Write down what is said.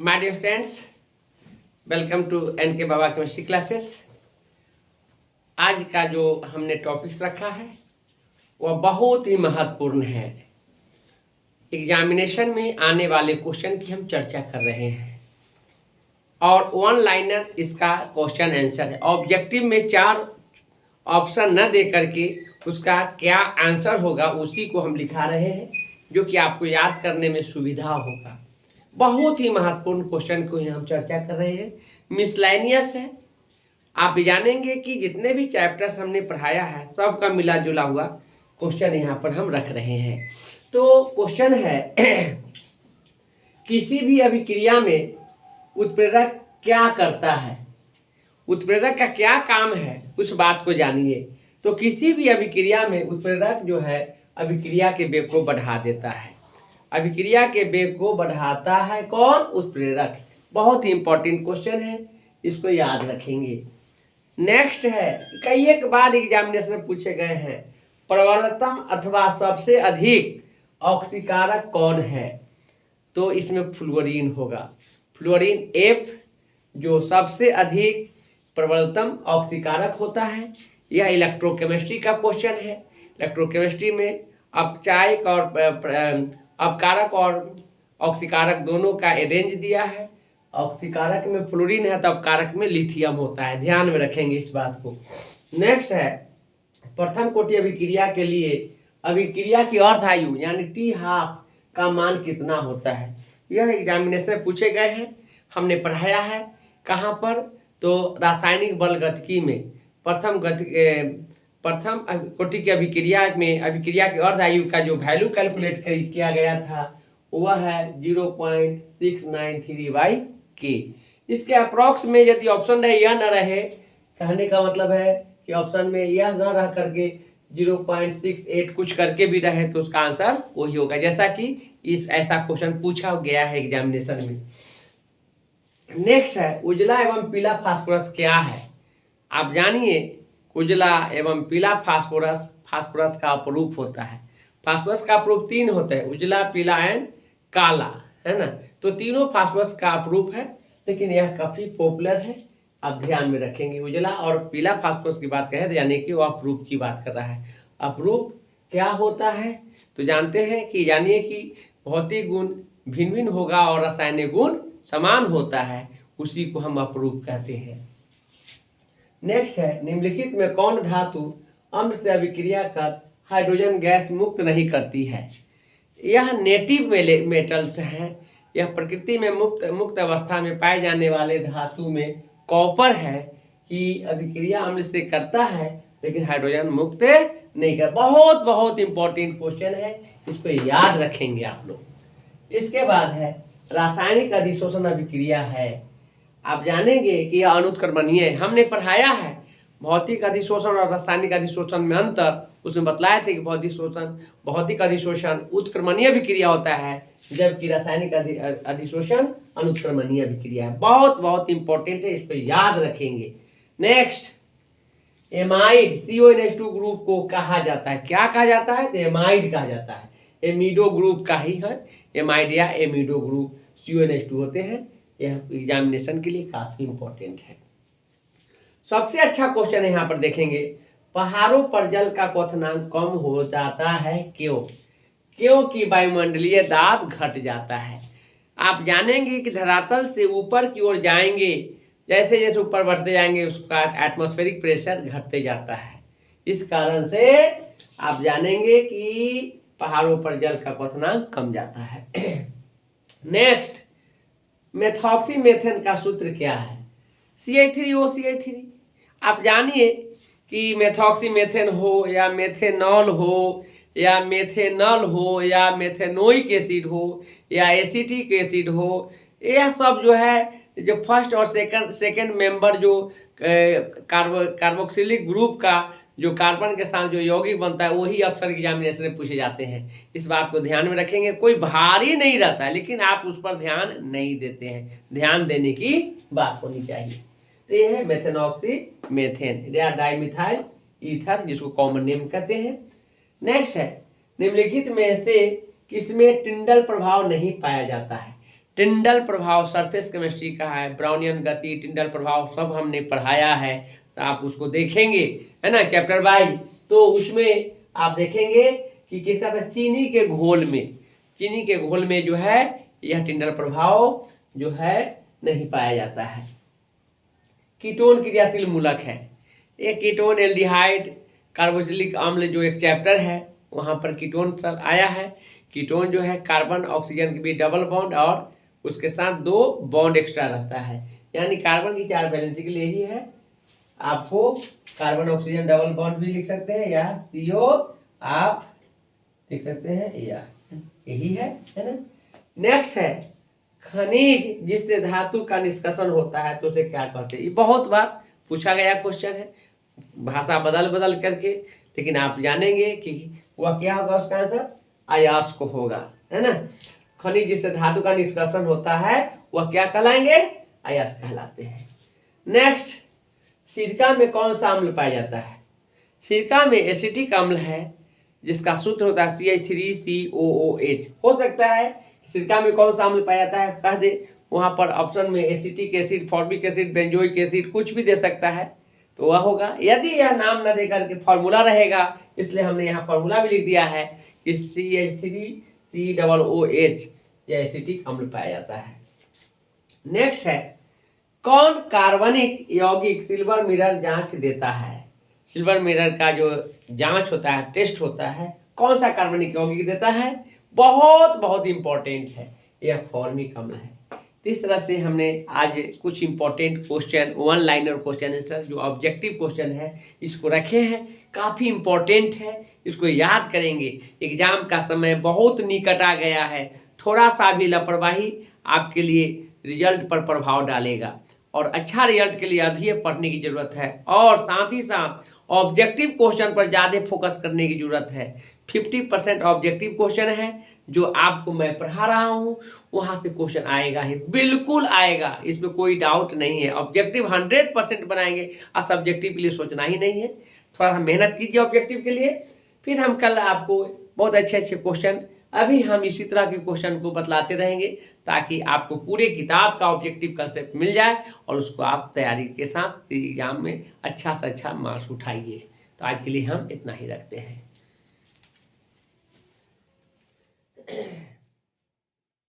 My dear friends, welcome to N K Baba chemistry classes. आज का जो हमने टॉपिक्स रखा है वह बहुत ही महत्वपूर्ण है। एग्जामिनेशन में आने वाले क्वेश्चन की हम चर्चा कर रहे हैं और वन लाइनर इसका क्वेश्चन आंसर है। ऑब्जेक्टिव में 4 ऑप्शन न दे करके उसका क्या आंसर होगा उसी को हम लिखा रहे हैं, जो कि आपको याद करने में सुविधा होगा। बहुत ही महत्वपूर्ण क्वेश्चन को यहाँ हम चर्चा कर रहे हैं। मिसलेनियस है। आप जानेंगे कि जितने भी चैप्टर्स हमने पढ़ाया है सबका मिला जुला हुआ क्वेश्चन यहाँ पर हम रख रहे हैं। तो क्वेश्चन है किसी भी अभिक्रिया में उत्प्रेरक क्या करता है, उत्प्रेरक का क्या काम है, उस बात को जानिए। तो किसी भी अभिक्रिया में उत्प्रेरक जो है अभिक्रिया के वेग को बढ़ा देता है। अभिक्रिया के वेग को बढ़ाता है कौन? उत्प्रेरक। बहुत ही इंपॉर्टेंट क्वेश्चन है, इसको याद रखेंगे। नेक्स्ट है, कई एक बार एग्जामिनेशन में पूछे गए हैं, प्रबलतम अथवा सबसे अधिक ऑक्सीकारक कौन है? तो इसमें फ्लोरीन होगा। फ्लोरीन F जो सबसे अधिक प्रबलतम ऑक्सीकारक होता है। यह इलेक्ट्रोकेमिस्ट्री का क्वेश्चन है। इलेक्ट्रोकेमिस्ट्री में अपचायक और अपकारक और ऑक्सीकारक दोनों का रेंज दिया है। ऑक्सीकारक में फ्लोरीन है तो अपकारक में लिथियम होता है, ध्यान में रखेंगे इस बात को। नेक्स्ट है, प्रथम कोटि अभिक्रिया के लिए अभिक्रिया की अर्ध आयु यानी T½ का मान कितना होता है? यह एग्जामिनेशन में पूछे गए हैं, हमने पढ़ाया है। कहाँ पर? तो रासायनिक बल गतिकी में प्रथम कोटि की अभिक्रिया में अभिक्रिया की अर्ध आयु का जो वैल्यू कैलकुलेट किया गया था वह है 0.693/K। इसके अप्रॉक्स में यदि ऑप्शन रहे यह न रहे, कहने का मतलब है कि ऑप्शन में यह न रह करके 0.68 कुछ करके भी रहे तो उसका आंसर वही होगा, जैसा कि इस ऐसा क्वेश्चन पूछा गया है एग्जामिनेशन में। नेक्स्ट है, उजला एवं पीला फास्फोरस क्या है? आप जानिए, उजला एवं पीला फास्फोरस का अपरूप होता है। फास्फोरस का अपरूप 3 होता है, उजला, पीला एंड काला, है ना। तो तीनों फास्फोरस का अपरूप है, लेकिन यह काफी पॉपुलर है, आप ध्यान में रखेंगे। उजला और पीला फास्फोरस की बात करें तो यानी कि वो अपरूप की बात कर रहा है। अपरूप क्या होता है तो जानते हैं कि जानिए कि भौतिक गुण भिन्न भिन्न होगा और रासायनिक गुण समान होता है, उसी को हम अपरूप कहते हैं। नेक्स्ट है, निम्नलिखित में कौन धातु अम्ल से अभिक्रिया कर हाइड्रोजन गैस मुक्त नहीं करती है? यह नेटिव मेटल्स हैं। यह प्रकृति में मुक्त अवस्था में पाए जाने वाले धातु में कॉपर है कि अभिक्रिया अम्ल से करता है लेकिन हाइड्रोजन मुक्त नहीं कर। बहुत बहुत इंपॉर्टेंट क्वेश्चन है, इसको याद रखेंगे आप लोग। इसके बाद है, रासायनिक अधिशोषण अभिक्रिया है। आप जानेंगे कि यह अनुत्क्रमणीय है। हमने पढ़ाया है भौतिक अधिशोषण और रासायनिक अधिशोषण में अंतर। उसमें बतलाया था कि भौतिक अधिशोषण उत्क्रमणीय अभिक्रिया होता है, जबकि रासायनिक अधिशोषण अनुत्क्रमणीय अभिक्रिया है। बहुत बहुत इंपॉर्टेंट है, इसको याद रखेंगे। नेक्स्ट, एमाइड CONH2 ग्रुप को कहा जाता है, क्या कहा जाता है? तो एमाइड कहा जाता है। एमिडो ग्रुप का ही है एमाइड या एमिडो ग्रुप। CONH2 होते हैं। यह एग्जामिनेशन के लिए काफी इंपॉर्टेंट है। सबसे अच्छा क्वेश्चन यहाँ पर देखेंगे, पहाड़ों पर जल का क्वथनांक कम हो जाता है क्यों? क्योंकि वायुमंडलीय दाब घट जाता है। आप जानेंगे कि धरातल से ऊपर की ओर जाएंगे, जैसे जैसे ऊपर बढ़ते जाएंगे उसका एटमॉस्फेरिक प्रेशर घटते जाता है। इस कारण से आप जानेंगे कि पहाड़ों पर जल का क्वथनांक कम जाता है। नेक्स्ट, मेथॉक्सीमेथेन का सूत्र क्या है? CH3OCH3। आप जानिए कि मेथॉक्सीमेथेन हो या मेथेनॉल हो या मेथेनॉल हो या मेथेनोइक एसिड हो या एसिटिक एसिड हो, यह सब जो है जो फर्स्ट और सेकंड मेंबर जो कार्बोक्सिलिक ग्रुप का जो कार्बन के साथ जो यौगिक बनता है वही अक्सर एग्जामिनेशन में पूछे जाते हैं। इस बात को ध्यान में रखेंगे। कोई भारी नहीं रहता है लेकिन आप उस पर ध्यान नहीं देते हैं, ध्यान देने की बात होनी चाहिए। तो यह है मेथेनॉक्सीमेथेन या डाइमिथाइल ईथर, जिसको कॉमन नेम कहते हैं। नेक्स्ट है, निम्नलिखित में से किसमें टिंडल प्रभाव नहीं पाया जाता है? टिंडल प्रभाव सरफेस केमिस्ट्री का है, ब्राउनियन गति, टिंडल प्रभाव सब हमने पढ़ाया है, तो आप उसको देखेंगे, है ना, चैप्टर वाइज। तो उसमें आप देखेंगे कि किसका था, चीनी के घोल में जो है यह टिंडल प्रभाव जो है नहीं पाया जाता है। कीटोन क्रियाशील मूलक है, ये कीटोन एल्डिहाइड कार्बोक्सिलिक अम्ल जो एक चैप्टर है वहाँ पर कीटोन सर आया है। कीटोन जो है कार्बन ऑक्सीजन के बीच डबल बॉन्ड और उसके साथ 2 बॉन्ड एक्स्ट्रा रहता है, यानी कार्बन की 4 वैलेंसी के लिए ही है। आपको कार्बन ऑक्सीजन डबल बॉन्ड भी लिख सकते हैं या CO आप लिख सकते हैं, या यही है ना। नेक्स्ट है खनिज जिससे धातु का निष्कर्षण होता है तो उसे क्या कहते हैं। ये बहुत बार पूछा गया क्वेश्चन है, भाषा बदल बदल करके, लेकिन आप जानेंगे कि वह क्या होगा, उसका आंसर अयस्क होगा, है ना। खनिज जिससे धातु का निष्कर्षण होता है वह क्या कहलाएंगे, अयस्क कहलाते हैं। नेक्स्ट, सिरका में कौन सा अम्ल पाया जाता है। सिरका में एसिटिक अम्ल है जिसका सूत्र होता है CH3COOH। हो सकता है सिरका में कौन सा अम्ल पाया जाता है कह दे, वहाँ पर ऑप्शन में acetic acid, formic acid, benzoic acid कुछ भी दे सकता है, तो वह होगा। यदि यह नाम न देकर के फॉर्मूला रहेगा, इसलिए हमने यहाँ फॉर्मूला भी लिख दिया है कि CH3COOH यह एसिटिक अम्ल पाया जाता है। नेक्स्ट है, कौन कार्बनिक यौगिक सिल्वर मिरर जांच देता है। सिल्वर मिरर का जो जांच होता है, टेस्ट होता है, कौन सा कार्बनिक यौगिक देता है, बहुत इंपॉर्टेंट है, यह फॉर्मिक अम्ल है। इस तरह से हमने आज कुछ important question, 1 liner question answer जो ऑब्जेक्टिव क्वेश्चन है इसको रखे हैं, काफ़ी इंपॉर्टेंट है, इसको याद करेंगे। एग्जाम का समय बहुत निकट आ गया है, थोड़ा सा भी लापरवाही आपके लिए रिजल्ट पर प्रभाव डालेगा, और अच्छा रिजल्ट के लिए अभी पढ़ने की ज़रूरत है, और साथ ही साथ ऑब्जेक्टिव क्वेश्चन पर ज़्यादा फोकस करने की ज़रूरत है। 50% ऑब्जेक्टिव क्वेश्चन है जो आपको मैं पढ़ा रहा हूँ, वहाँ से क्वेश्चन आएगा ही, बिल्कुल आएगा, इसमें कोई डाउट नहीं है। ऑब्जेक्टिव 100% बनाएंगे, और सब्जेक्टिव के लिए सोचना ही नहीं है। थोड़ा सा मेहनत कीजिए ऑब्जेक्टिव के लिए, फिर हम कल आपको बहुत अच्छे क्वेश्चन, अभी हम इसी तरह के क्वेश्चन को बतलाते रहेंगे ताकि आपको पूरे किताब का ऑब्जेक्टिव कंसेप्ट मिल जाए और उसको आप तैयारी के साथ एग्जाम में अच्छा से अच्छा मार्क्स उठाइए। तो आज के लिए हम इतना ही रखते हैं।